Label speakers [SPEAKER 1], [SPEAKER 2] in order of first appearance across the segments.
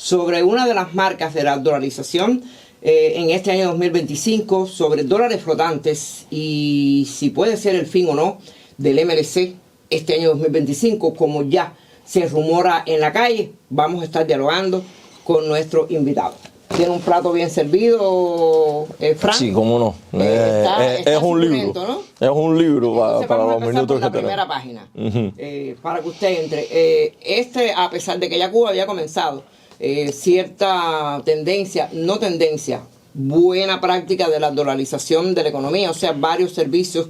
[SPEAKER 1] sobre una de las marcas de la dolarización en este año 2025, sobre dólares flotantes y si puede ser el fin o no del MLC este año 2025, como ya se rumora en la calle. Vamos a estar dialogando con nuestro invitado. ¿Tiene un plato bien servido, Frank?
[SPEAKER 2] Sí, cómo no. Es un libro, ¿no? Es un libro para los minutos que tenemos.
[SPEAKER 1] Primera página, para que usted entre. A pesar de que ya Cuba había comenzado cierta tendencia, buena práctica de la dolarización de la economía, o sea, varios servicios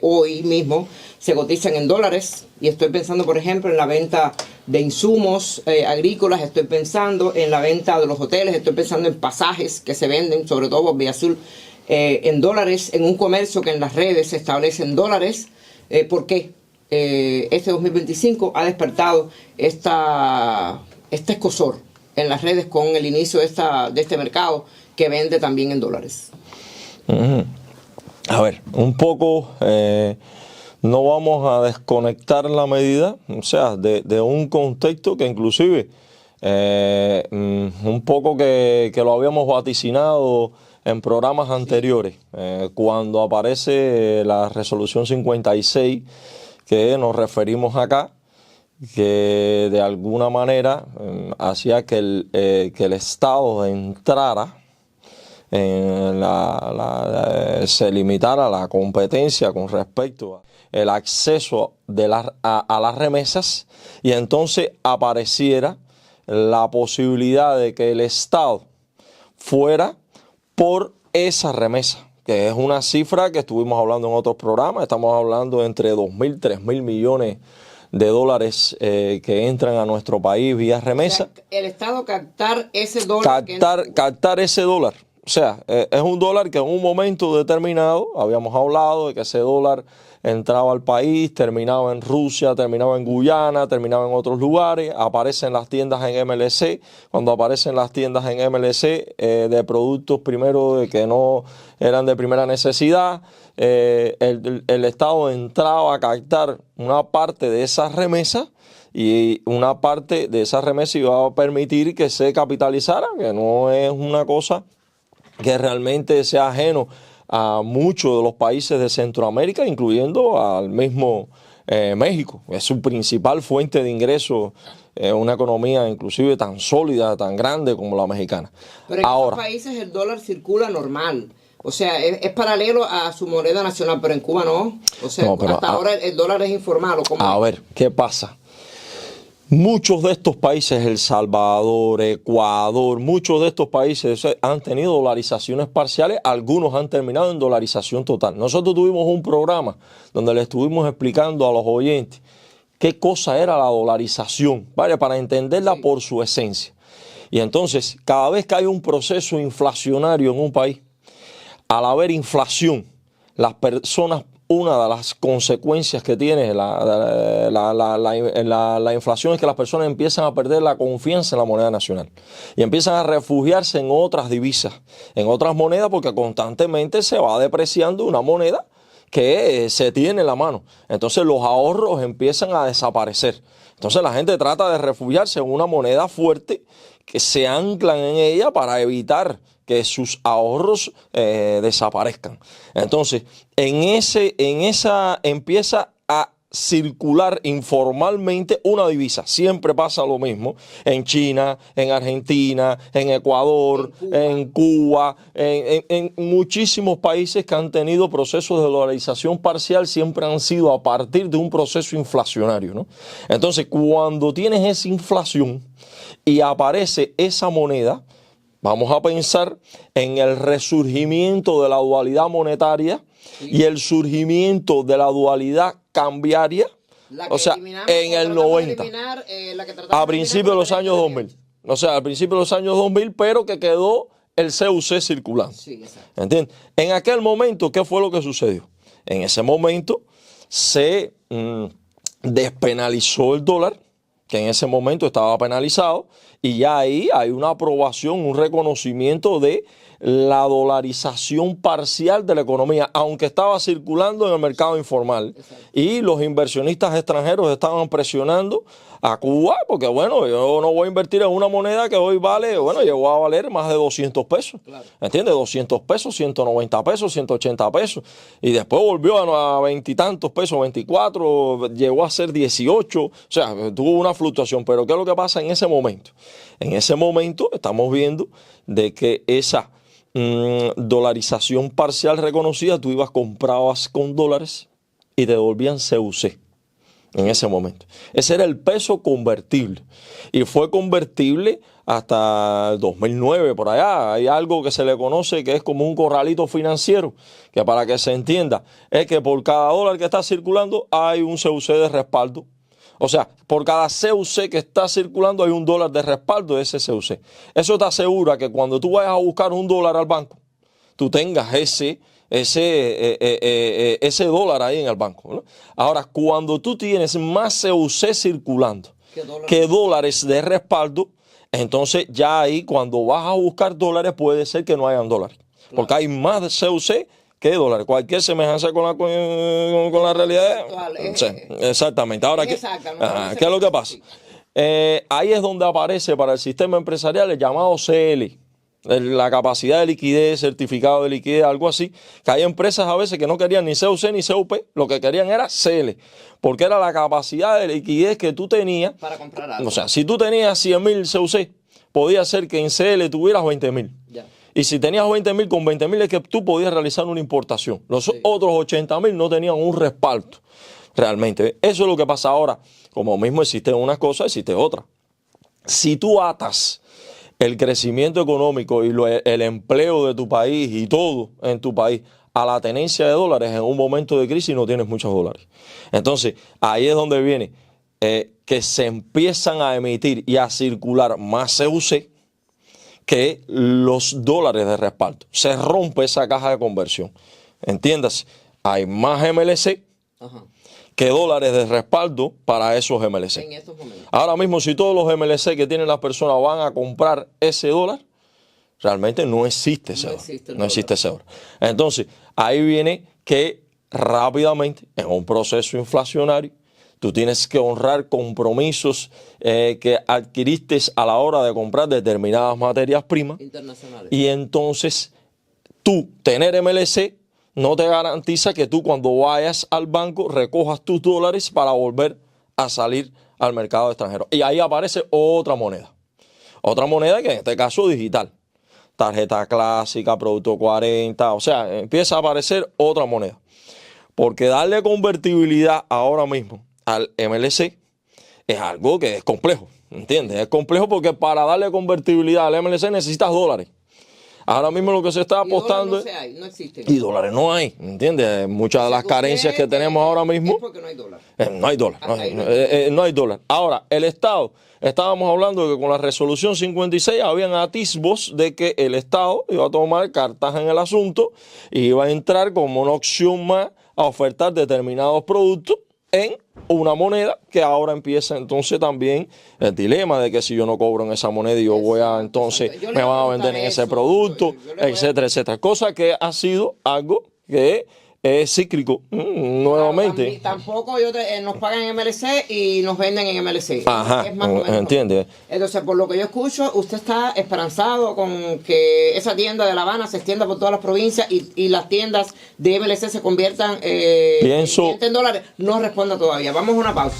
[SPEAKER 1] hoy mismo se cotizan en dólares, y estoy pensando, por ejemplo, en la venta de insumos agrícolas, estoy pensando en la venta de los hoteles, estoy pensando en pasajes que se venden, sobre todo por Vía Azul, en dólares, en un comercio que en las redes se establece en dólares. ¿Por qué? Este 2025 ha despertado este escozor en las redes con el inicio de este mercado que vende también en dólares.
[SPEAKER 2] A ver, un poco no vamos a desconectar la medida, o sea, de un contexto que inclusive un poco que lo habíamos vaticinado en programas anteriores, cuando aparece la resolución 56 que nos referimos acá, que de alguna manera hacía que el Estado entrara, se limitara la competencia con respecto al acceso a las remesas, y entonces apareciera la posibilidad de que el Estado fuera por esa remesa, que es una cifra que estuvimos hablando en otros programas. Estamos hablando entre 2.000, 3.000 millones de dólares que entran a nuestro país vía remesa.
[SPEAKER 1] O sea, el Estado captar ese dólar.
[SPEAKER 2] Captar ese dólar. O sea, es un dólar que en un momento determinado, habíamos hablado de que ese dólar entraba al país, terminaba en Rusia, terminaba en Guyana, terminaba en otros lugares, aparece en las tiendas en MLC. Cuando aparecen las tiendas en MLC de productos primero de que no eran de primera necesidad, el Estado entraba a captar una parte de esas remesas, y una parte de esa remesa iba a permitir que se capitalizara, que no es una cosa que realmente sea ajeno a muchos de los países de Centroamérica, incluyendo al mismo México. Es su principal fuente de ingresos, una economía inclusive tan sólida, tan grande como la mexicana.
[SPEAKER 1] Pero en otros países el dólar circula normal. O sea, es paralelo a su moneda nacional, pero en Cuba no. O sea, no, hasta ahora el dólar es informal. ¿O cómo?
[SPEAKER 2] A ver, ¿qué pasa? Muchos de estos países, El Salvador, Ecuador, muchos de estos países han tenido dolarizaciones parciales, algunos han terminado en dolarización total. Nosotros tuvimos un programa donde le estuvimos explicando a los oyentes qué cosa era la dolarización, ¿vale? Para entenderla por su esencia. Y entonces, cada vez que hay un proceso inflacionario en un país, al haber inflación, las personas, una de las consecuencias que tiene la inflación es que las personas empiezan a perder la confianza en la moneda nacional y empiezan a refugiarse en otras divisas, en otras monedas, porque constantemente se va depreciando una moneda que se tiene en la mano. Entonces los ahorros empiezan a desaparecer. Entonces la gente trata de refugiarse en una moneda fuerte, que se anclan en ella para evitar que sus ahorros desaparezcan. Entonces, en esa empieza a circular informalmente una divisa. Siempre pasa lo mismo en China, en Argentina, en Ecuador, en Cuba, en muchísimos países que han tenido procesos de dolarización parcial, siempre han sido a partir de un proceso inflacionario, ¿no? Entonces, cuando tienes esa inflación y aparece esa moneda, vamos a pensar en el resurgimiento de la dualidad monetaria y el surgimiento de la dualidad cambiaria, o sea, en el 90, a principios de los años 2000. O sea, al principio de los años 2000, pero que quedó el CUC circulando. Sí, ¿entiendes? En aquel momento, ¿qué fue lo que sucedió? En ese momento se despenalizó el dólar, que en ese momento estaba penalizado, y ya ahí hay una aprobación, un reconocimiento de la dolarización parcial de la economía, aunque estaba circulando en el mercado informal.
[SPEAKER 1] Exacto.
[SPEAKER 2] Y los inversionistas extranjeros estaban presionando a Cuba, porque bueno, yo no voy a invertir en una moneda que hoy vale, bueno, llegó a valer más de 200 pesos.
[SPEAKER 1] Claro.
[SPEAKER 2] ¿Entiendes? 200 pesos, 190 pesos, 180 pesos. Y después volvió a 20 y tantos pesos, 24, llegó a ser 18. O sea, tuvo una fluctuación. Pero ¿qué es lo que pasa en ese momento? En ese momento estamos viendo de que esa dolarización parcial reconocida, tú comprabas con dólares y te devolvían CUC. En ese momento. Ese era el peso convertible. Y fue convertible hasta el 2009, por allá. Hay algo que se le conoce que es como un corralito financiero, que para que se entienda, es que por cada dólar que está circulando hay un CUC de respaldo. O sea, por cada CUC que está circulando hay un dólar de respaldo de ese CUC. Eso te asegura que cuando tú vayas a buscar un dólar al banco, tú tengas ese dólar ahí en el banco, ¿no? Ahora, cuando tú tienes más CUC circulando que dólares de respaldo, entonces ya ahí cuando vas a buscar dólares puede ser que no hayan dólares. Claro. Porque hay más CUC que dólares. Cualquier semejanza con la realidad. Sí, exactamente. Ahora, ¿qué es lo que pasa? Ahí es donde aparece para el sistema empresarial el llamado CL. La capacidad de liquidez, certificado de liquidez, algo así, que hay empresas a veces que no querían ni CUC ni CUP, lo que querían era CL, porque era la capacidad de liquidez que tú tenías
[SPEAKER 1] para comprar algo.
[SPEAKER 2] O sea, si tú tenías 100.000 CUC, podía ser que en CL tuvieras 20.000. Y si tenías 20.000, con 20.000 es que tú podías realizar una importación. Los otros 80.000 no tenían un respaldo realmente. Eso es lo que pasa ahora. Como mismo existe una cosa, existe otra. Si tú atas el crecimiento económico y el empleo de tu país y todo en tu país a la tenencia de dólares, en un momento de crisis no tienes muchos dólares. Entonces, ahí es donde viene que se empiezan a emitir y a circular más CUC que los dólares de respaldo. Se rompe esa caja de conversión. Entiéndase, hay más MLC que dólares de respaldo para esos MLC.
[SPEAKER 1] En estos momentos.
[SPEAKER 2] Ahora mismo, si todos los MLC que tienen las personas van a comprar ese dólar, realmente no existe ese dólar. No existe ese dólar. Entonces, ahí viene que rápidamente, en un proceso inflacionario, tú tienes que honrar compromisos que adquiriste a la hora de comprar determinadas materias primas.
[SPEAKER 1] Internacionales.
[SPEAKER 2] Y entonces, tú tener MLC no te garantiza que tú cuando vayas al banco recojas tus dólares para volver a salir al mercado extranjero. Y ahí aparece otra moneda. Otra moneda que en este caso digital. Tarjeta clásica, producto 40, o sea, empieza a aparecer otra moneda. Porque darle convertibilidad ahora mismo al MLC es algo que es complejo, ¿entiendes? Es complejo porque para darle convertibilidad al MLC necesitas dólares. Ahora mismo lo que se está apostando
[SPEAKER 1] no existen.
[SPEAKER 2] Y dólares no hay, ¿entiendes? Muchas de las carencias que tenemos ahora mismo.
[SPEAKER 1] Es porque no hay dólar.
[SPEAKER 2] No hay dólar. No hay dólar. Ahora, el Estado, estábamos hablando de que con la resolución 56 habían atisbos de que el Estado iba a tomar cartas en el asunto y iba a entrar como una opción más a ofertar determinados productos en una moneda que ahora empieza entonces también el dilema de que si yo no cobro en esa moneda y yo voy a entonces me van a vender en ese producto, etcétera, etcétera. Cosa que ha sido algo que es cíclico nuevamente.
[SPEAKER 1] Tampoco nos pagan en MLC y nos venden en MLC.
[SPEAKER 2] Ajá,
[SPEAKER 1] es más o menos
[SPEAKER 2] entiende.
[SPEAKER 1] Entonces, por lo que yo escucho, usted está esperanzado con que esa tienda de La Habana se extienda por todas las provincias y las tiendas de MLC se conviertan en dólares. No responda todavía. Vamos a una pausa.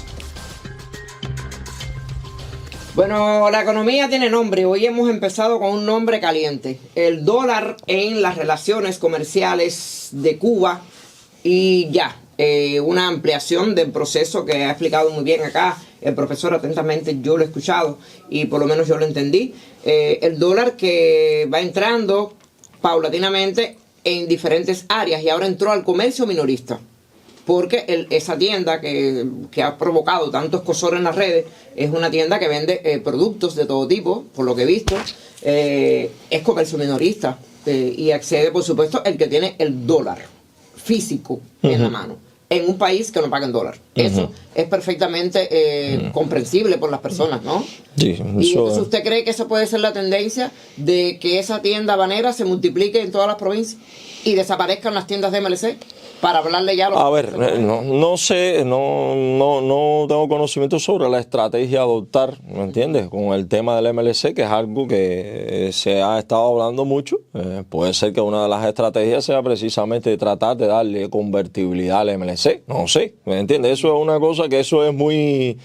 [SPEAKER 1] Bueno, la economía tiene nombre. Hoy hemos empezado con un nombre caliente. El dólar en las relaciones comerciales de Cuba y ya. Una ampliación del proceso que ha explicado muy bien acá el profesor atentamente. Yo lo he escuchado y por lo menos yo lo entendí. El dólar que va entrando paulatinamente en diferentes áreas y ahora entró al comercio minorista. Porque esa tienda que ha provocado tantos escozor en las redes es una tienda que vende productos de todo tipo, por lo que he visto. Es comercio minorista y accede, por supuesto, el que tiene el dólar físico en la mano. en un país que no paga en dólar. Eso es perfectamente comprensible por las personas, ¿no?
[SPEAKER 2] Sí,
[SPEAKER 1] Y entonces, ¿usted cree que esa puede ser la tendencia de que esa tienda banera se multiplique en todas las provincias y desaparezcan las tiendas de MLC? Para hablarle ya a los...
[SPEAKER 2] A ver, no sé, no tengo conocimiento sobre la estrategia a adoptar, ¿me entiendes? Con el tema del MLC, que es algo que se ha estado hablando mucho. Puede ser que una de las estrategias sea precisamente tratar de darle convertibilidad al MLC. No sé, ¿me entiendes? Eso es una cosa que eso es muy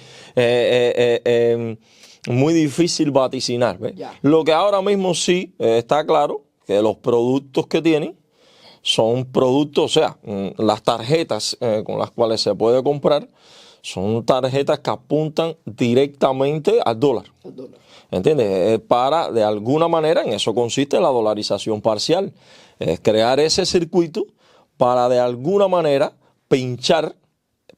[SPEAKER 2] difícil vaticinar. ¿Ves? Lo que ahora mismo sí está claro, que los productos que tienen son productos, o sea, las tarjetas con las cuales se puede comprar son tarjetas que apuntan directamente al dólar. ¿Entiendes? Para, de alguna manera, en eso consiste la dolarización parcial. Es crear ese circuito para, de alguna manera, pinchar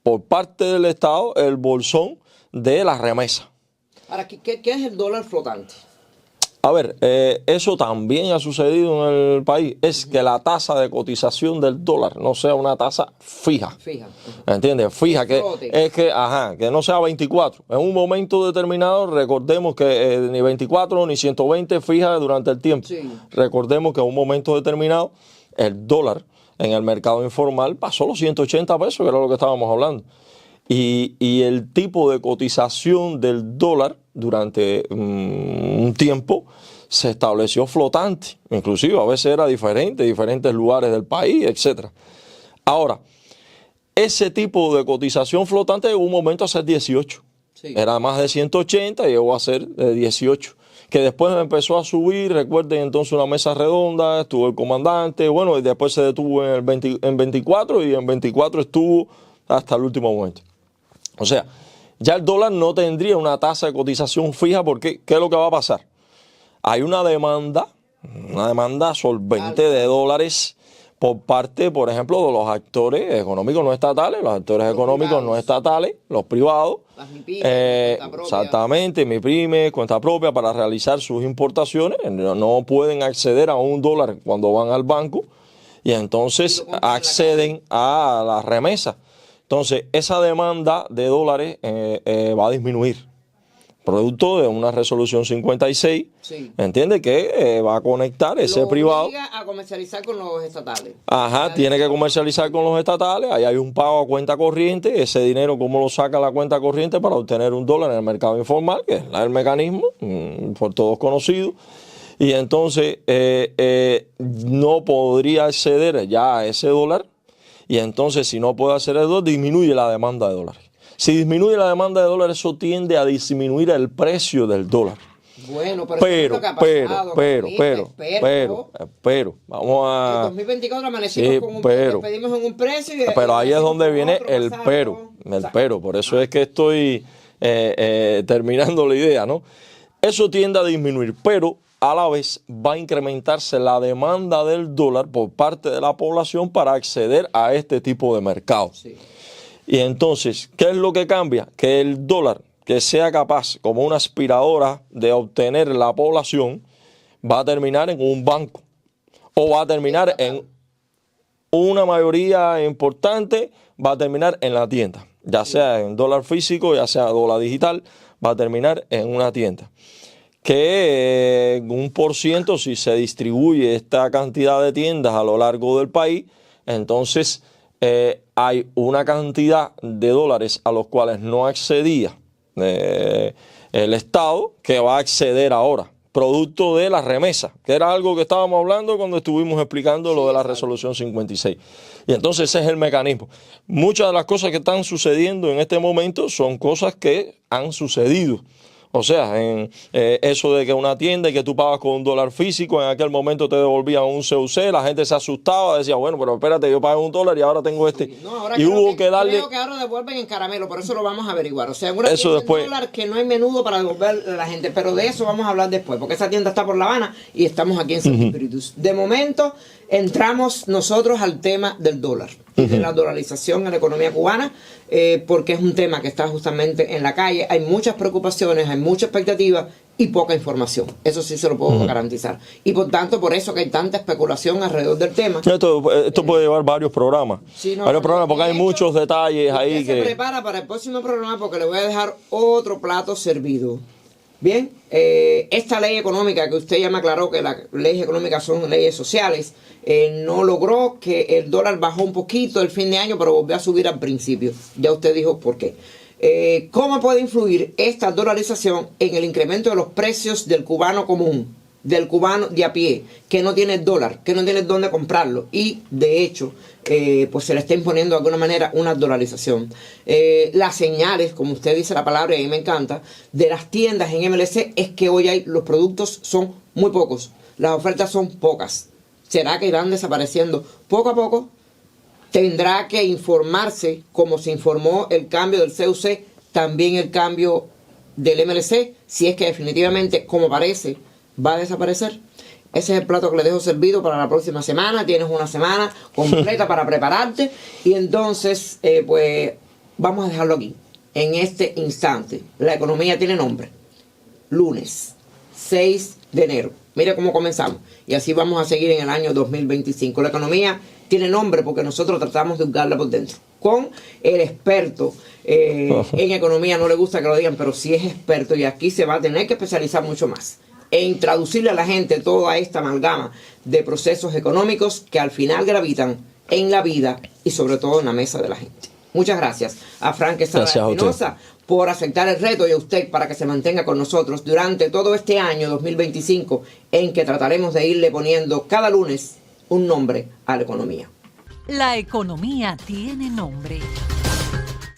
[SPEAKER 2] por parte del Estado el bolsón de la remesa.
[SPEAKER 1] Ahora, ¿qué es el dólar flotante?
[SPEAKER 2] A ver, eso también ha sucedido en el país, es que la tasa de cotización del dólar no sea una tasa fija. ¿Entiendes? Fija, que es que no sea 24. En un momento determinado, recordemos que ni 24 ni 120 fija durante el tiempo. Sí. Recordemos que en un momento determinado, el dólar en el mercado informal pasó los 180 pesos, que era lo que estábamos hablando. Y el tipo de cotización del dólar durante un tiempo se estableció flotante, inclusive a veces era diferente, diferentes lugares del país, etc. Ahora, ese tipo de cotización flotante llegó un momento a ser 18, sí. Era más de 180 y llegó a ser 18, que después empezó a subir. Recuerden entonces una mesa redonda, estuvo el comandante, bueno, y después se detuvo en 24 y en 24 estuvo hasta el último momento. O sea, ya el dólar no tendría una tasa de cotización fija porque ¿qué es lo que va a pasar? Hay una demanda solvente de dólares por parte, por ejemplo, de los actores económicos no estatales, los actores económicos no estatales, los privados. Las MIPYME, exactamente, MIPYME, cuenta propia para realizar sus importaciones. No pueden acceder a un dólar cuando van al banco y entonces acceden a la remesa. Entonces, esa demanda de dólares va a disminuir, producto de una resolución 56, sí. ¿Entiende? Que va a conectar ese privado.
[SPEAKER 1] Obliga a comercializar con los estatales.
[SPEAKER 2] Ajá, tiene que comercializar con los estatales, ahí hay un pago a cuenta corriente, ese dinero cómo lo saca la cuenta corriente para obtener un dólar en el mercado informal, que es el mecanismo, por todos conocido. Y entonces no podría acceder ya a ese dólar. Y entonces, si no puede hacer el dólar, disminuye la demanda de dólares. Si disminuye la demanda de dólares, eso tiende a disminuir el precio del dólar.
[SPEAKER 1] Bueno, pero
[SPEAKER 2] vamos a...
[SPEAKER 1] En 2024 amanecimos con un despedimos en un precio.
[SPEAKER 2] Pero ahí es donde viene el pero. Por eso es que estoy terminando la idea, ¿no? Eso tiende a disminuir, pero a la vez va a incrementarse la demanda del dólar por parte de la población para acceder a este tipo de mercado. Sí. Y entonces, ¿qué es lo que cambia? Que el dólar que sea capaz, como una aspiradora, de obtener la población, va a terminar en un banco o va a terminar en una mayoría importante, va a terminar en la tienda, ya sea en dólar físico, ya sea dólar digital, va a terminar en una tienda. Que un por ciento, si se distribuye esta cantidad de tiendas a lo largo del país, entonces hay una cantidad de dólares a los cuales no accedía el Estado, que va a acceder ahora, producto de la remesa, que era algo que estábamos hablando cuando estuvimos explicando lo de la resolución 56. Y entonces ese es el mecanismo. Muchas de las cosas que están sucediendo en este momento son cosas que han sucedido. O sea, eso de que una tienda y que tú pagas con un dólar físico, en aquel momento te devolvían un CUC, la gente se asustaba, decía, bueno, pero espérate, yo pagué un dólar y ahora tengo este.
[SPEAKER 1] No, ahora y hubo que darle... Creo que ahora devuelven en caramelo, por eso lo vamos a averiguar. O sea, en una tienda de dólar que no hay menudo para devolver a la gente, pero de eso vamos a hablar después, porque esa tienda está por La Habana y estamos aquí en San Espíritus. De momento, entramos nosotros al tema del dólar y de la dolarización en la economía cubana, porque es un tema que está justamente en la calle. Hay muchas preocupaciones, hay mucha expectativa y poca información. Eso sí se lo puedo garantizar. Y por tanto, por eso que hay tanta especulación alrededor del tema.
[SPEAKER 2] Esto puede llevar varios programas.
[SPEAKER 1] Sí, no,
[SPEAKER 2] varios programas porque hay muchos detalles ahí
[SPEAKER 1] usted se prepara para el próximo programa porque le voy a dejar otro plato servido. Bien, esta ley económica que usted ya me aclaró que las leyes económicas son leyes sociales, no logró que el dólar bajó un poquito el fin de año, pero volvió a subir al principio. Ya usted dijo por qué. ¿Cómo puede influir esta dolarización en el incremento de los precios del cubano común, del cubano de a pie, que no tiene dólar, que no tiene dónde comprarlo? Y de hecho, pues se le está imponiendo de alguna manera una dolarización. Las señales, como usted dice la palabra, y a mí me encanta, de las tiendas en MLC es que hoy los productos son muy pocos, las ofertas son pocas. ¿Será que irán desapareciendo poco a poco? Tendrá que informarse, como se informó el cambio del CUC, también el cambio del MLC, si es que definitivamente, como parece, va a desaparecer. Ese es el plato que le dejo servido para la próxima semana. Tienes una semana completa para prepararte. Y entonces, pues, vamos a dejarlo aquí. En este instante, la economía tiene nombre. Lunes 6 de enero. Mire cómo comenzamos. Y así vamos a seguir en el año 2025. La economía tiene nombre porque nosotros tratamos de hurgarla por dentro. Con el experto en economía, no le gusta que lo digan, pero sí es experto y aquí se va a tener que especializar mucho más en traducirle a la gente toda esta amalgama de procesos económicos que al final gravitan en la vida y sobre todo en la mesa de la gente. Muchas gracias a Frank Quesada Espinosa por aceptar el reto y a usted para que se mantenga con nosotros durante todo este año 2025 en que trataremos de irle poniendo cada lunes un nombre a la economía.
[SPEAKER 3] La economía tiene nombre.